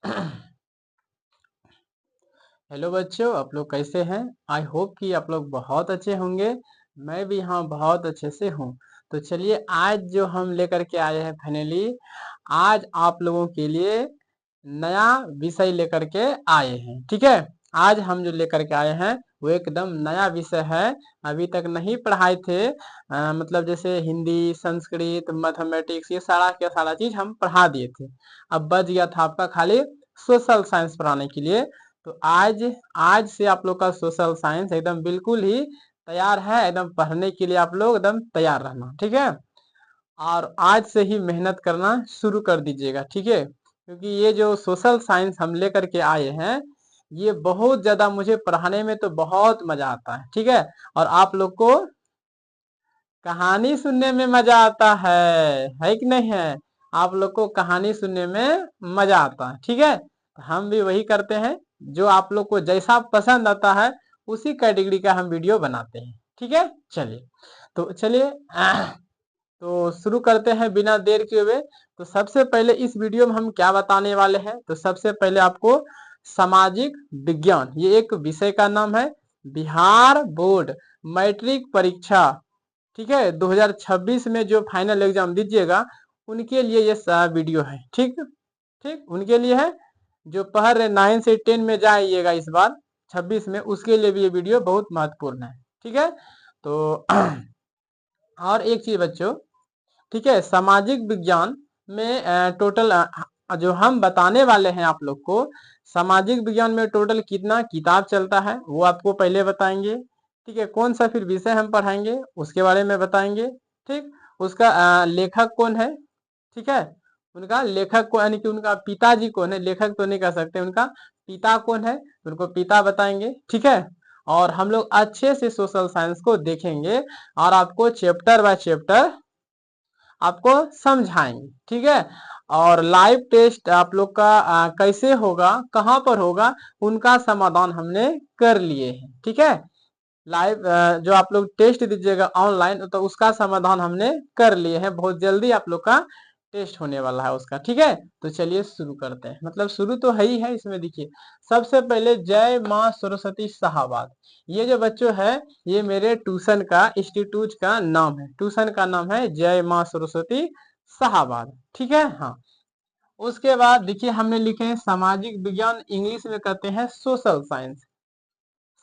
Hello बच्चों, आप लोग कैसे हैं? आई होप कि आप लोग बहुत अच्छे होंगे। मैं भी यहाँ बहुत अच्छे से हूँ। तो चलिए, आज जो हम लेकर के आए हैं फाइनली, आज आप लोगों के लिए नया विषय लेकर के आए हैं। ठीक है, आज हम जो लेकर के आए हैं वो एकदम नया विषय है। अभी तक नहीं पढ़ाए थे। मतलब जैसे हिंदी, संस्कृत, मैथमेटिक्स, ये सारा क्या सारा चीज हम पढ़ा दिए थे। अब बच गया था आपका खाली सोशल साइंस पढ़ाने के लिए। तो आज आज से आप लोग का सोशल साइंस एकदम बिल्कुल ही तैयार है। एकदम पढ़ने के लिए आप लोग एकदम तैयार रहना, ठीक है। और आज से ही मेहनत करना शुरू कर दीजिएगा, ठीक है, क्योंकि ये जो सोशल साइंस हम लेकर के आए हैं, ये बहुत ज्यादा मुझे पढ़ाने में तो बहुत मजा आता है, ठीक है। और आप लोग को कहानी सुनने में मजा आता है कि नहीं है? आप लोग को कहानी सुनने में मजा आता है, ठीक है। हम भी वही करते हैं, जो आप लोग को जैसा पसंद आता है उसी कैटेगरी का हम वीडियो बनाते हैं, ठीक है। चलिए, तो चलिए तो शुरू करते हैं बिना देर किए हुए। तो सबसे पहले इस वीडियो में हम क्या बताने वाले हैं, तो सबसे पहले आपको सामाजिक विज्ञान, ये एक विषय का नाम है। बिहार बोर्ड मैट्रिक परीक्षा, ठीक है, 2026 में जो फाइनल एग्जाम दीजिएगा उनके लिए ये वीडियो है। ठीक ठीक, उनके लिए है जो पढ़ रहे 9 से 10 में जाइएगा इस बार 26 में, उसके लिए भी ये वीडियो बहुत महत्वपूर्ण है, ठीक है। तो और एक चीज बच्चों, ठीक है, सामाजिक विज्ञान में टोटल जो हम बताने वाले हैं आप लोग को, सामाजिक विज्ञान में टोटल कितना किताब चलता है वो आपको पहले बताएंगे। ठीक है, कौन सा फिर विषय हम पढ़ाएंगे उसके बारे में बताएंगे। ठीक, उसका लेखक कौन है, ठीक है, उनका लेखक को यानी कि उनका पिताजी कौन है, लेखक तो नहीं कह सकते, उनका पिता कौन है, उनको पिता बताएंगे, ठीक है। और हम लोग अच्छे से सोशल साइंस को देखेंगे और आपको चैप्टर बाय चैप्टर आपको समझाएंगे, ठीक है। और लाइव टेस्ट आप लोग का कैसे होगा, कहाँ पर होगा, उनका समाधान हमने कर लिए हैं, ठीक है। लाइव जो आप लोग टेस्ट दीजिएगा ऑनलाइन, तो उसका समाधान हमने कर लिए हैं। बहुत जल्दी आप लोग का टेस्ट होने वाला है उसका, ठीक है। तो चलिए शुरू करते हैं, मतलब शुरू तो है ही है इसमें। देखिए, सबसे पहले जय माँ सरस्वती शाहबाद, ये जो बच्चों है, ये मेरे ट्यूशन का इंस्टीट्यूट का नाम है। ट्यूशन का नाम है जय माँ सरस्वती शाहबाद, ठीक है। हाँ, उसके बाद देखिए हमने लिखे हैं सामाजिक विज्ञान, इंग्लिश में कहते हैं सोशल साइंस।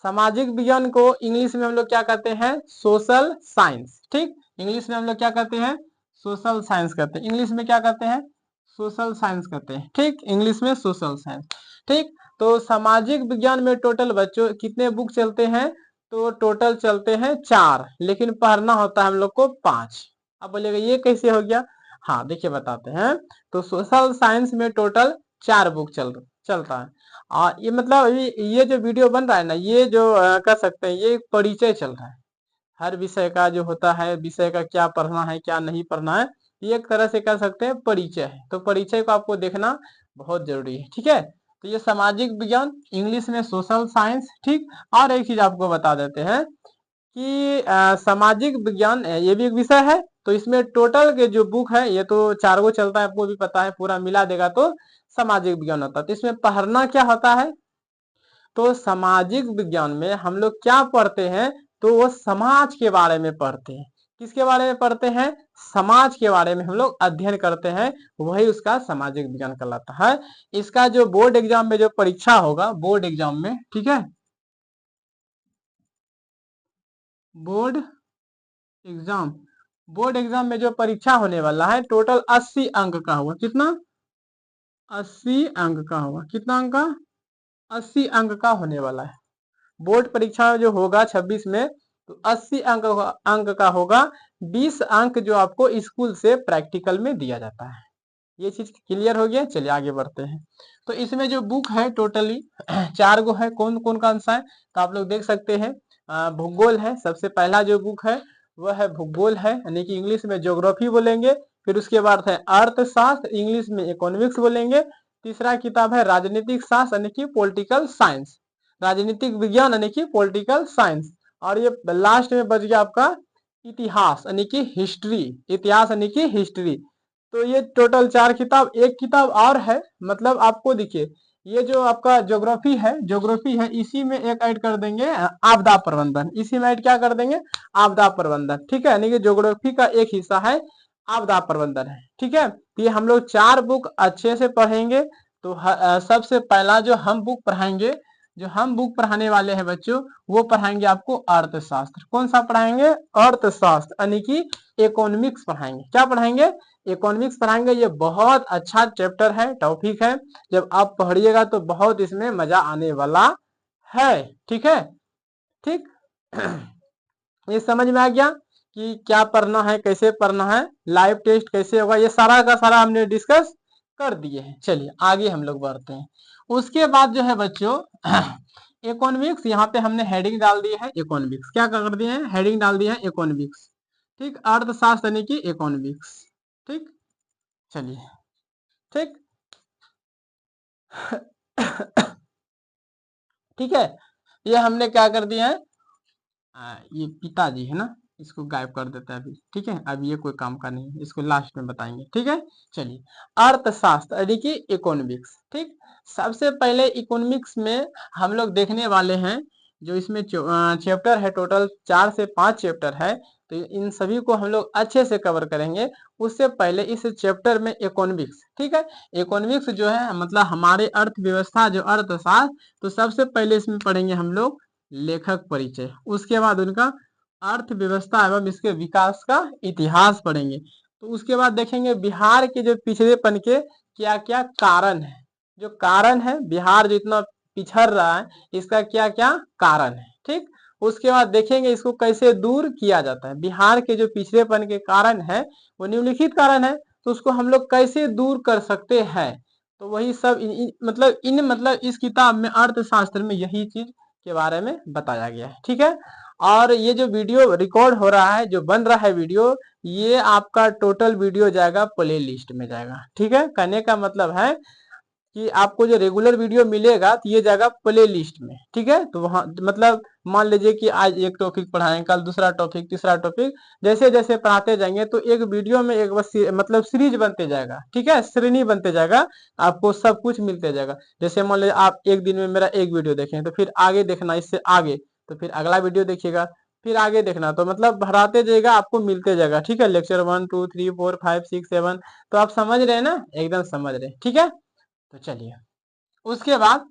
सामाजिक विज्ञान को इंग्लिश में हम लोग क्या कहते हैं, सोशल साइंस, ठीक। इंग्लिश में हम लोग क्या कहते हैं, सोशल साइंस कहते हैं। इंग्लिश में क्या कहते हैं, सोशल साइंस कहते हैं, ठीक, इंग्लिश में सोशल साइंस, ठीक। तो सामाजिक विज्ञान में टोटल बच्चों कितने बुक चलते हैं, तो टोटल चलते हैं 4, लेकिन पढ़ना होता है हम लोग को 5। अब बोलेगा ये कैसे हो गया? हाँ देखिए बताते हैं। तो सोशल साइंस में टोटल 4 बुक चलता है। ये मतलब ये जो वीडियो बन रहा है ना, ये जो कर सकते हैं, ये परिचय चल रहा है। हर विषय का जो होता है, विषय का क्या पढ़ना है क्या नहीं पढ़ना है, ये एक तरह से कह सकते हैं परिचय है। तो परिचय को आपको देखना बहुत जरूरी है, ठीक है। तो ये सामाजिक विज्ञान, इंग्लिश में सोशल साइंस, ठीक। और एक चीज आपको बता देते हैं कि सामाजिक विज्ञान ये भी एक विषय है। तो इसमें टोटल के जो बुक है, ये तो 4 गो चलता है, आपको भी पता है, पूरा मिला देगा तो सामाजिक विज्ञान होता है। तो इसमें पढ़ना क्या होता है, तो सामाजिक विज्ञान में हम लोग क्या पढ़ते हैं, तो वो समाज के बारे में पढ़ते हैं। किसके बारे में पढ़ते हैं, समाज के बारे में हम लोग अध्ययन करते हैं, वही उसका सामाजिक विज्ञान कहलाता है। इसका जो बोर्ड एग्जाम में जो परीक्षा होगा, बोर्ड एग्जाम में, ठीक है, बोर्ड एग्जाम, बोर्ड एग्जाम में जो परीक्षा होने वाला है, टोटल 80 अंक का होगा। कितना? 80 अंक का होगा। कितना अंक का? 80 अंक का होने वाला है। बोर्ड परीक्षा जो होगा 26 में, तो 80 अंक का होगा। 20 अंक जो आपको स्कूल से प्रैक्टिकल में दिया जाता है। ये चीज क्लियर हो गया। चलिए आगे बढ़ते हैं। तो इसमें जो बुक है टोटली 4 गो है। कौन कौन कौन सा है, तो आप लोग देख सकते हैं। भूगोल है, सबसे पहला जो बुक है वह है भूगोल है, यानी कि इंग्लिश में ज्योग्राफी बोलेंगे। फिर उसके बाद है अर्थशास्त्र, इंग्लिश में इकोनॉमिक्स बोलेंगे। तीसरा किताब है राजनीतिक शास्त्र, यानी कि पॉलिटिकल साइंस, राजनीतिक विज्ञान यानी कि पॉलिटिकल साइंस। और ये लास्ट में बच गया आपका इतिहास, यानी कि हिस्ट्री, इतिहास यानी कि हिस्ट्री। तो ये टोटल 4 किताब, एक किताब और है, मतलब आपको देखिए ये जो आपका ज्योग्राफी है इसी में एक ऐड कर देंगे आपदा प्रबंधन, इसी में ऐड क्या कर देंगे, आपदा प्रबंधन, ठीक है। यानी कि ज्योग्राफी का एक हिस्सा है आपदा प्रबंधन है, ठीक है। तो ये हम लोग 4 बुक अच्छे से पढ़ेंगे। तो सबसे पहला जो हम बुक पढ़ाने वाले हैं बच्चों, वो पढ़ाएंगे आपको अर्थशास्त्र। कौन सा पढ़ाएंगे, अर्थशास्त्र, यानी कि इकोनॉमिक्स पढ़ाएंगे। क्या पढ़ाएंगे, इकोनॉमिक्स पढ़ाएंगे। ये बहुत अच्छा चैप्टर है, टॉपिक है, जब आप पढ़िएगा तो बहुत इसमें मजा आने वाला है, ठीक है। ठीक ये समझ में आ गया कि क्या पढ़ना है, कैसे पढ़ना है, लाइव टेस्ट कैसे होगा, ये सारा का सारा हमने डिस्कस कर दिए हैं। चलिए आगे हम लोग बढ़ते हैं। उसके बाद जो है बच्चों इकोनॉमिक्स, यहाँ पे हमने हेडिंग डाल दी है इकोनॉमिक्स। क्या कर दिए हैं, हेडिंग डाल दिया है इकोनॉमिक्स, ठीक। अर्थशास्त्र यानी कि इकोनॉमिक्स, ठीक। चलिए ठीक ठीक है। ये हमने क्या कर दिया है, ये पिताजी है ना, इसको गायब कर देते हैं अभी, ठीक है। अब ये कोई काम का नहीं है, इसको लास्ट में बताएंगे, ठीक है। चलिए अर्थशास्त्र यानी कि इकोनॉमिक्स, ठीक। सबसे पहले इकोनॉमिक्स में हम लोग देखने वाले हैं, जो इसमें चैप्टर है, टोटल 4 से 5 चैप्टर है। तो इन सभी को हम लोग अच्छे से कवर करेंगे। उससे पहले इस चैप्टर में इकोनॉमिक्स, ठीक है। इकोनॉमिक्स जो है मतलब हमारे अर्थव्यवस्था, जो अर्थशास्त्र, तो सबसे पहले इसमें पढ़ेंगे हम लोग लेखक परिचय, उसके बाद उनका अर्थव्यवस्था एवं इसके विकास का इतिहास पढ़ेंगे। तो उसके बाद देखेंगे बिहार के जो पिछड़ेपन के क्या क्या कारण है, जो कारण है बिहार जो इतना पिछड़ रहा है, इसका क्या क्या कारण है, ठीक। उसके बाद देखेंगे इसको कैसे दूर किया जाता है। बिहार के जो पिछड़ेपन के कारण है वो निम्नलिखित कारण है, तो उसको हम लोग कैसे दूर कर सकते हैं। तो वही सब मतलब इस किताब में अर्थशास्त्र में यही चीज के बारे में बताया गया है, ठीक है। और ये जो वीडियो रिकॉर्ड हो रहा है, जो बन रहा है वीडियो, ये आपका टोटल वीडियो जाएगा प्ले लिस्ट में जाएगा, ठीक है। कहने का मतलब है कि आपको जो रेगुलर वीडियो मिलेगा तो ये जाएगा प्ले लिस्ट में, ठीक है। तो वहां मतलब मान लीजिए कि आज एक टॉपिक पढ़ाएं, कल दूसरा टॉपिक, तीसरा टॉपिक, जैसे जैसे पढ़ाते जाएंगे तो एक वीडियो में एक बस मतलब सीरीज बनते जाएगा, ठीक है, श्रेणी बनते जाएगा, आपको सब कुछ मिलते जाएगा। जैसे मान लीजिए आप एक दिन में मेरा एक वीडियो देखें, तो फिर आगे देखना इससे आगे, तो फिर अगला वीडियो देखिएगा, फिर आगे देखना, तो मतलब भराते जाएगा, आपको मिलते जाएगा, ठीक है। लेक्चर 1 2 3 4 5 6 7, तो आप समझ रहे हैं ना, एकदम समझ रहे हैं, ठीक है। तो चलिए उसके बाद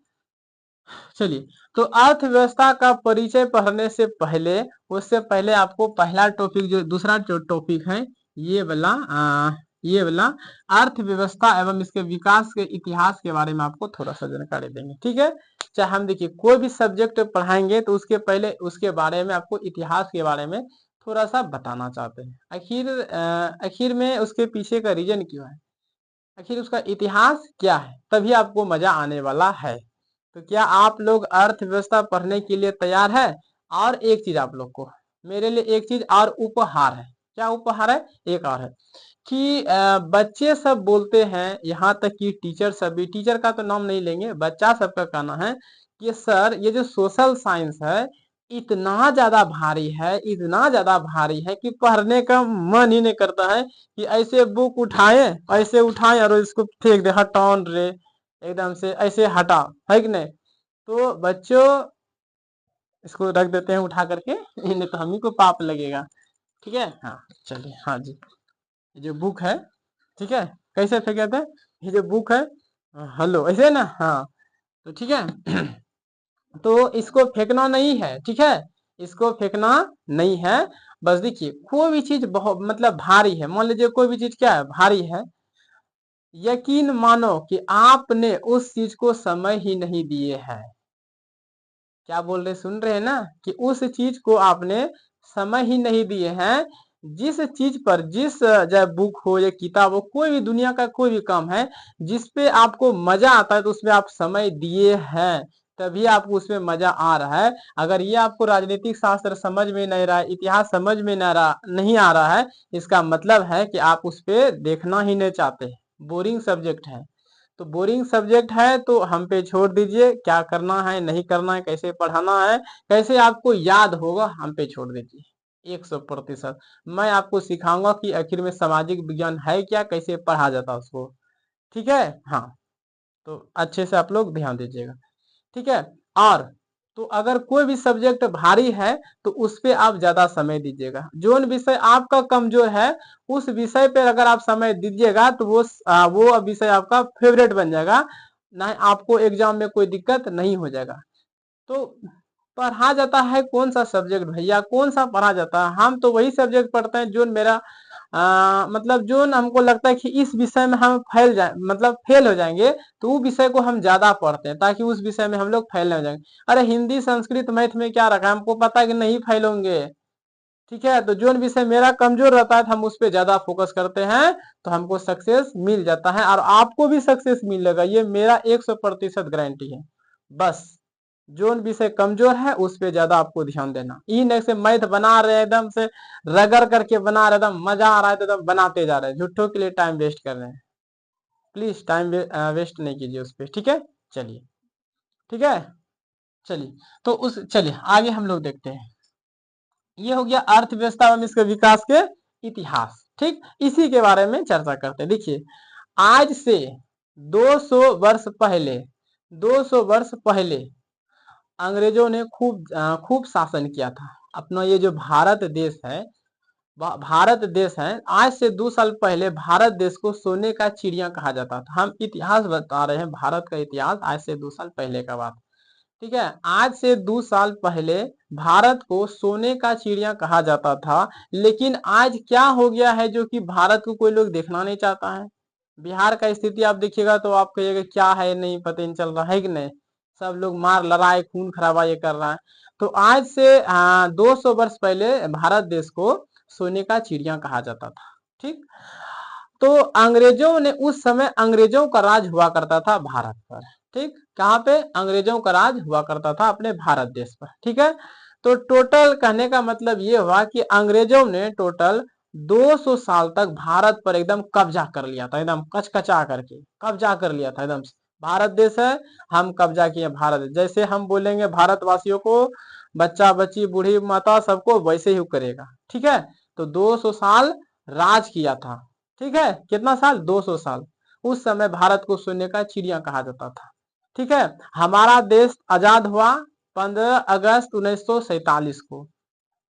चलिए तो अर्थव्यवस्था का परिचय पढ़ने से पहले, उससे पहले आपको पहला टॉपिक, जो दूसरा जो टॉपिक है, ये वाला ये वाला अर्थव्यवस्था एवं इसके विकास के इतिहास के बारे में आपको थोड़ा सा जानकारी देंगे, ठीक है। चाहे हम देखिए कोई भी सब्जेक्ट पढ़ाएंगे तो उसके पहले उसके बारे में आपको इतिहास के बारे में थोड़ा सा बताना चाहते हैं। आखिर में उसके पीछे का रीजन क्यों है, आखिर उसका इतिहास क्या है, तभी आपको मजा आने वाला है। तो क्या आप लोग अर्थव्यवस्था पढ़ने के लिए तैयार है। और एक चीज आप लोग को, मेरे लिए एक चीज और उपहार है। क्या उपहार है, एक और है कि बच्चे सब बोलते हैं, यहाँ तक कि टीचर सब भी, टीचर का तो नाम नहीं लेंगे, बच्चा सबका कहना है कि सर ये जो सोशल साइंस है इतना ज्यादा भारी है, इतना ज्यादा भारी है कि पढ़ने का मन ही नहीं करता है, कि ऐसे बुक उठाए, ऐसे उठाए और इसको फेंक दे, हटाओ रे, एकदम से ऐसे हटा, है कि नहीं। तो बच्चों इसको रख देते हैं उठा करके, नहीं तो हम ही को पाप लगेगा, ठीक है। हाँ चलिए, हाँ जी, ये जो बुक है, ठीक है, कैसे फेंके थे, ये जो बुक है, हेलो ऐसे ना, हाँ, तो ठीक है। तो इसको फेंकना नहीं है, ठीक है, इसको फेंकना नहीं है। बस देखिए कोई भी चीज बहुत मतलब भारी है, मान लीजिए कोई भी चीज क्या है, भारी है, यकीन मानो कि आपने उस चीज को समय ही नहीं दिए हैं। क्या बोल रहे, सुन रहे हैं ना, कि उस चीज को आपने समय ही नहीं दिए हैं। जिस चीज पर, जिस चाहे बुक हो या किताब हो, कोई भी दुनिया का कोई भी काम है जिस पे आपको मजा आता है, तो उसमें आप समय दिए हैं, तभी आपको उसमें मजा आ रहा है। अगर ये आपको राजनीतिक शास्त्र समझ में नहीं रहा है, इतिहास समझ में नहीं आ रहा है, इसका मतलब है कि आप उस पे देखना ही नहीं चाहते, बोरिंग सब्जेक्ट है। तो बोरिंग सब्जेक्ट है तो हम पे छोड़ दीजिए, क्या करना है नहीं करना है, कैसे पढ़ाना है, कैसे आपको याद होगा, हम पे छोड़ दीजिए। 100%। मैं आपको सिखाऊंगा कि आखिर में सामाजिक विज्ञान है क्या, कैसे पढ़ा जाता है उसको। ठीक है, हाँ, तो अच्छे से आप लोग ध्यान दीजिएगा। ठीक है, और तो अगर कोई भी सब्जेक्ट भारी है तो उस पे आप ज्यादा समय दीजिएगा। जो विषय आपका कमजोर है उस विषय पे अगर आप समय दीजिएगा तो वो विषय आपका फेवरेट बन जाएगा, ना आपको एग्जाम में कोई दिक्कत नहीं हो जाएगा। तो पढ़ा जाता है कौन सा सब्जेक्ट भैया, कौन सा पढ़ा जाता है? हम तो वही सब्जेक्ट पढ़ते हैं जो मेरा मतलब जो हमको लगता है कि इस विषय में हम फैल जाए, मतलब फेल हो जाएंगे, तो वो विषय को हम ज्यादा पढ़ते हैं ताकि उस विषय में हम लोग फेल नहीं हो जाएंगे। अरे हिंदी संस्कृत मैथ में क्या रखा है, हमको पता है कि नहीं फेल होंगे। ठीक है, तो जो विषय मेरा कमजोर रहता है तो हम उस पर ज्यादा फोकस करते हैं, तो हमको सक्सेस मिल जाता है और आपको भी सक्सेस मिलेगा, ये मेरा 100% गारंटी है। बस जो विषय कमजोर है उस पे ज्यादा आपको ध्यान देना। ई नहीं से मैथ बना रहे हैं एकदम से रगड़ करके बना रहे, एकदम मजा आ रहा है तो एकदम बनाते जा रहे हैं, झूठों के लिए टाइम वेस्ट कर रहे हैं। प्लीज टाइम वेस्ट नहीं कीजिए उस पर। ठीक है, चलिए, ठीक है, चलिए, तो उस चलिए आगे हम लोग देखते हैं। ये हो गया अर्थव्यवस्था एवं इसके विकास के इतिहास। ठीक, इसी के बारे में चर्चा करते हैं। देखिए, आज से 200 वर्ष पहले, 200 वर्ष पहले अंग्रेजों ने खूब शासन किया था। अपना ये जो भारत देश है, भारत देश है, आज से 2 साल पहले भारत देश को सोने का चिड़िया कहा जाता था। हम इतिहास बता रहे हैं, भारत का इतिहास आज से 2 साल पहले का बात। ठीक है, आज से 2 साल पहले भारत को सोने का चिड़िया कहा जाता था। लेकिन आज क्या हो गया है जो कि भारत को कोई लोग देखना नहीं चाहता है। बिहार का स्थिति आप देखिएगा तो आप कहिएगा क्या है, नहीं पता नहीं चल रहा है कि नहीं। सब लोग मार लड़ाई खून खराबा ये कर रहा है। तो आज से 200 वर्ष पहले भारत देश को सोने का चिड़िया कहा जाता था। ठीक, तो अंग्रेजों ने उस समय अंग्रेजों का राज हुआ करता था भारत पर। ठीक, कहाँ पे अंग्रेजों का राज हुआ करता था? अपने भारत देश पर। ठीक है, तो टोटल कहने का मतलब ये हुआ कि अंग्रेजों ने टोटल 200 साल तक भारत पर एकदम कब्जा कर लिया था, एकदम कचकचा करके कब्जा कर लिया था एकदम। भारत देश है, हम कब्जा किए भारत। जैसे हम बोलेंगे भारतवासियों को, बच्चा बच्ची बूढ़ी माता सबको वैसे ही करेगा। ठीक है, तो 200 साल राज किया था। ठीक है, कितना साल? 200 साल। उस समय भारत को सोने का चिड़िया कहा जाता था। ठीक है, हमारा देश आजाद हुआ 15 अगस्त 1947 को।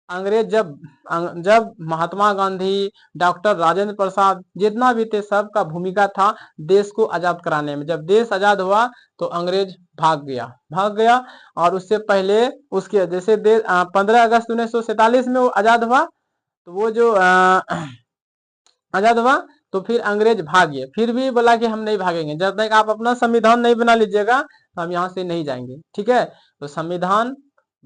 अंग्रेज जब महात्मा गांधी, डॉक्टर राजेंद्र प्रसाद जितना भी थे, सबका भूमिका था देश को आजाद कराने में। जब देश आजाद हुआ तो अंग्रेज भाग गया। और उससे पहले उसके जैसे 15 अगस्त 1947 में वो आजाद हुआ, तो वो जो आजाद हुआ तो फिर अंग्रेज भागे। फिर भी बोला कि हम नहीं भागेंगे, जब तक आप अपना संविधान नहीं बना लीजिएगा तो हम यहाँ से नहीं जाएंगे। ठीक है, तो संविधान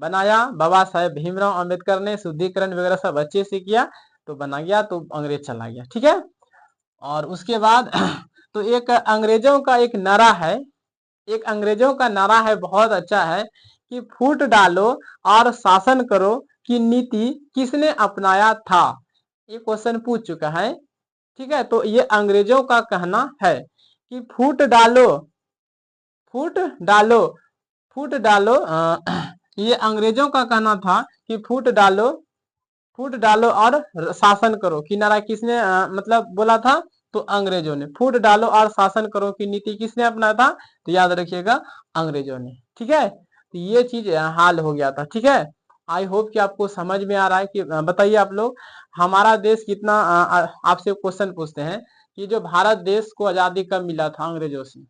बनाया बाबा साहेब भीमराव अंबेडकर ने, शुद्धिकरण वगैरह सब अच्छे से किया, तो बना गया, तो अंग्रेज चला गया। ठीक है, और उसके बाद तो एक अंग्रेजों का एक नारा है, एक अंग्रेजों का नारा है, बहुत अच्छा है कि फूट डालो और शासन करो की नीति किसने अपनाया था। ये क्वेश्चन पूछ चुका है। ठीक है, तो ये अंग्रेजों का कहना है कि फूट डालो, फूट डालो, फूट डालो ये अंग्रेजों का कहना था कि फूट डालो और शासन करो की नारा किसने मतलब बोला था? तो अंग्रेजों ने। फूट डालो और शासन करो की नीति किसने अपनाया था? तो याद रखिएगा, अंग्रेजों ने। ठीक है, तो ये चीज हाल हो गया था। ठीक है, आई होप कि आपको समझ में आ रहा है कि बताइए आप लोग, हमारा देश कितना आपसे क्वेश्चन पूछते हैं कि जो भारत देश को आजादी कब मिला था अंग्रेजों से,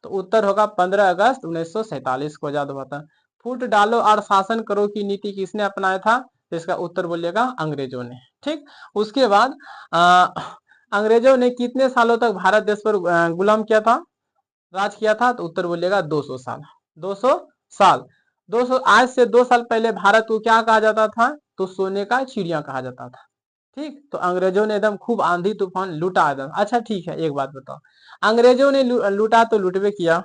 तो उत्तर होगा 15 अगस्त 1947 को आजाद हुआ था। फूट डालो और शासन करो की नीति किसने अपनाया था? तो इसका उत्तर बोलिएगा अंग्रेजों ने। ठीक, उसके बाद अंग्रेजों ने कितने सालों तक भारत देश पर गुलाम किया था, राज किया था? तो उत्तर बोलिएगा 200 साल। 200 साल। 200 आज से 2 साल पहले भारत को क्या कहा जाता था? तो सोने का चिड़िया कहा जाता था। ठीक, तो अंग्रेजों ने एकदम खूब आंधी तूफान लूटा एकदम। अच्छा ठीक है, एक बात बताओ, अंग्रेजों ने लूटा तो लूटवे किया,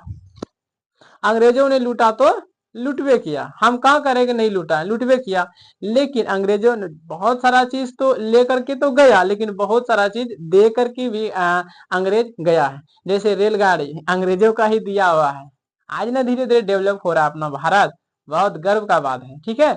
अंग्रेजों ने लूटा तो लुटवे किया, हम कहा करेंगे नहीं लूटा, लुटवे किया। लेकिन अंग्रेजों ने बहुत सारा चीज तो लेकर के तो गया, लेकिन बहुत सारा चीज दे करके भी अंग्रेज गया है। जैसे रेलगाड़ी अंग्रेजों का ही दिया हुआ है। आज ना धीरे धीरे डेवलप हो रहा है अपना भारत, बहुत गर्व का बात है। ठीक है,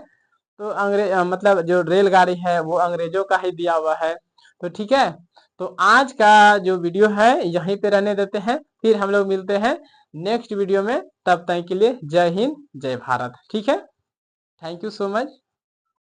तो मतलब जो रेलगाड़ी है वो अंग्रेजों का ही दिया हुआ है। तो ठीक है, तो आज का जो वीडियो है यहीं पे रहने देते हैं, फिर हम लोग मिलते हैं नेक्स्ट वीडियो में। तब तक के लिए जय हिंद जय भारत। ठीक है, थैंक यू सो मच।